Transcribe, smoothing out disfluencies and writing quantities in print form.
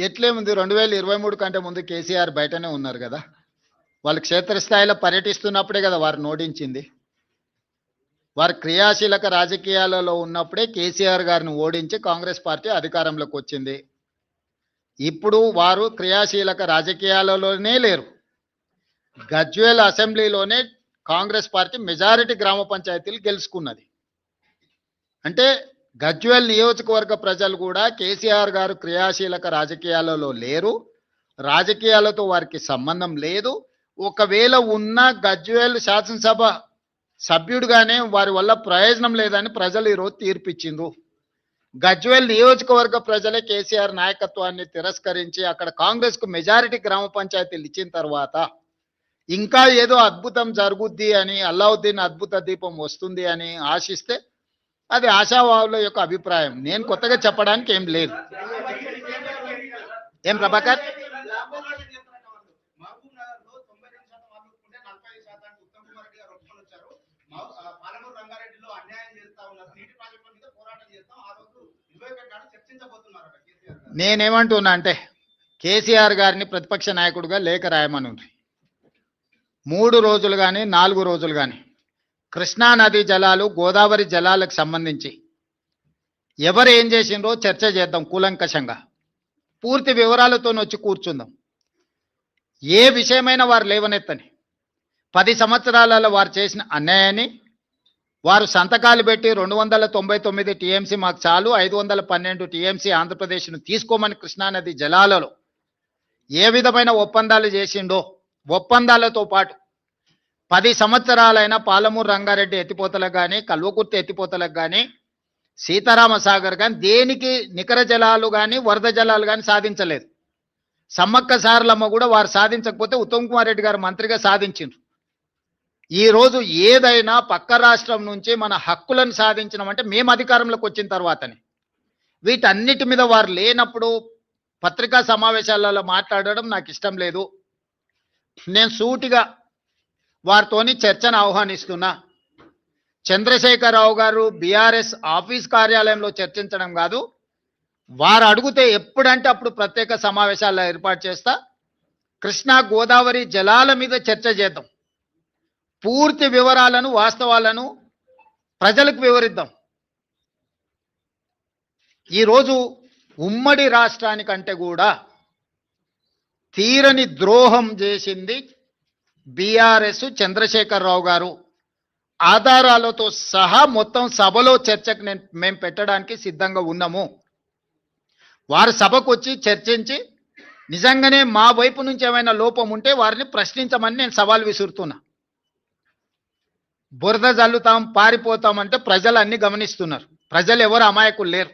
ఎట్లేముంది 2023 కంటే ముందు కేసీఆర్ బయటనే ఉన్నారు కదా. వాళ్ళు క్షేత్రస్థాయిలో పర్యటిస్తున్నప్పుడే కదా వారు ఓడించింది. వారు క్రియాశీలక రాజకీయాలలో ఉన్నప్పుడే కేసీఆర్ గారిని ఓడించి కాంగ్రెస్ పార్టీ అధికారంలోకి వచ్చింది. ఇప్పుడు వారు క్రియాశీలక రాజకీయాలలోనే లేరు. గజ్వేల్ అసెంబ్లీలోనే కాంగ్రెస్ పార్టీ మెజారిటీ గ్రామ పంచాయతీలు గెలుచుకున్నది. అంటే గజ్వేల్ నియోజకవర్గ ప్రజలు కూడా కేసీఆర్ గారు క్రియాశీలక రాజకీయాలలో లేరు, రాజకీయాలతో వారికి సంబంధం లేదు. ఒకవేళ ఉన్న గజ్వేల్ శాసనసభ సభ్యుడిగానే వారి వల్ల ప్రయోజనం లేదని ప్రజలు ఈరోజు తీర్పిచ్చిండ్రు. గజ్వేల్ నియోజకవర్గ ప్రజలే కేసీఆర్ నాయకత్వాన్ని తిరస్కరించి అక్కడ కాంగ్రెస్కు మెజారిటీ గ్రామ పంచాయతీలు ఇచ్చిన తర్వాత ఇంకా ఏదో అద్భుతం జరుగుద్ది అని, అల్లావుద్దీన్ అద్భుత దీపం వస్తుంది అని ఆశిస్తే అది ఆశావాహుల యొక్క అభిప్రాయం. నేను కొత్తగా చెప్పడానికి ఏం లేదు. ఏం ప్రభాకర్? నేనేమంటున్నా అంటే కేసీఆర్ గారిని ప్రతిపక్ష నాయకుడిగా లేఖ రాయమని 3 రోజులు కానీ 4 రోజులు కానీ కృష్ణా నది జలాలు, గోదావరి జలాలకు సంబంధించి ఎవరు ఏం చేసిండ్రో చర్చ చేద్దాం కూలంకషంగా. పూర్తి వివరాలతో వచ్చి కూర్చుందాం. ఏ విషయమైనా వారు లేవనెత్తని 10 సంవత్సరాలలో వారు చేసిన అన్యాయాన్ని, వారు సంతకాలు పెట్టి 299 టీఎంసీ మాకు చాలు, 512 టీఎంసీ ఆంధ్రప్రదేశ్ను తీసుకోమని కృష్ణానది జలాలలో ఏ విధమైన ఒప్పందాలు చేసిండో, ఒప్పందాలతో పాటు 10 సంవత్సరాలైన పాలమూరు రంగారెడ్డి ఎత్తిపోతలకు కానీ, కల్వకుర్తి ఎత్తిపోతలకు కానీ, సీతారామ సాగర్ కానీ దేనికి నికర జలాలు కానీ వరద జలాలు కానీ సాధించలేదు. సమ్మక్క సారలమ్మ కూడా వారు సాధించకపోతే ఉత్తమ్ కుమార్ రెడ్డి గారు మంత్రిగా సాధించిండ్రు. ఈరోజు ఏదైనా పక్క రాష్ట్రం నుంచి మన హక్కులను సాధించడం మేము అధికారంలోకి వచ్చిన తర్వాతనే. వీటన్నిటి మీద వారు లేనప్పుడు పత్రికా సమావేశాలలో మాట్లాడడం నాకు ఇష్టం లేదు. నేను సూటిగా వారితోని చర్చను ఆహ్వానిస్తున్నా. చంద్రశేఖరరావు గారు బీఆర్ఎస్ ఆఫీస్ కార్యాలయంలో చర్చించడం కాదు, వారు అడిగితే ఎప్పుడంటే అప్పుడు ప్రత్యేక సమావేశాల్లో ఏర్పాటు చేస్తా. కృష్ణా గోదావరి జలాల మీద చర్చ చేద్దాం. పూర్తి వివరాలను, వాస్తవాలను ప్రజలకు వివరిద్దాం. ఈరోజు ఉమ్మడి రాష్ట్రానికంటే కూడా తీరని ద్రోహం చేసింది బీఆర్ఎస్, చంద్రశేఖరరావు గారు. ఆధారాలతో సహా మొత్తం సభలో చర్చకు మేము పెట్టడానికి సిద్ధంగా ఉన్నాము. వారు సభకు వచ్చి చర్చించి నిజంగానే మా వైపు నుంచి ఏమైనా లోపం ఉంటే వారిని ప్రశ్నించమని నేను సవాల్ విసురుతున్నా. బురద జల్లుతాం, పారిపోతామంటే ప్రజలు అన్ని గమనిస్తున్నారు. ప్రజలు ఎవరు అమాయకులు లేరు.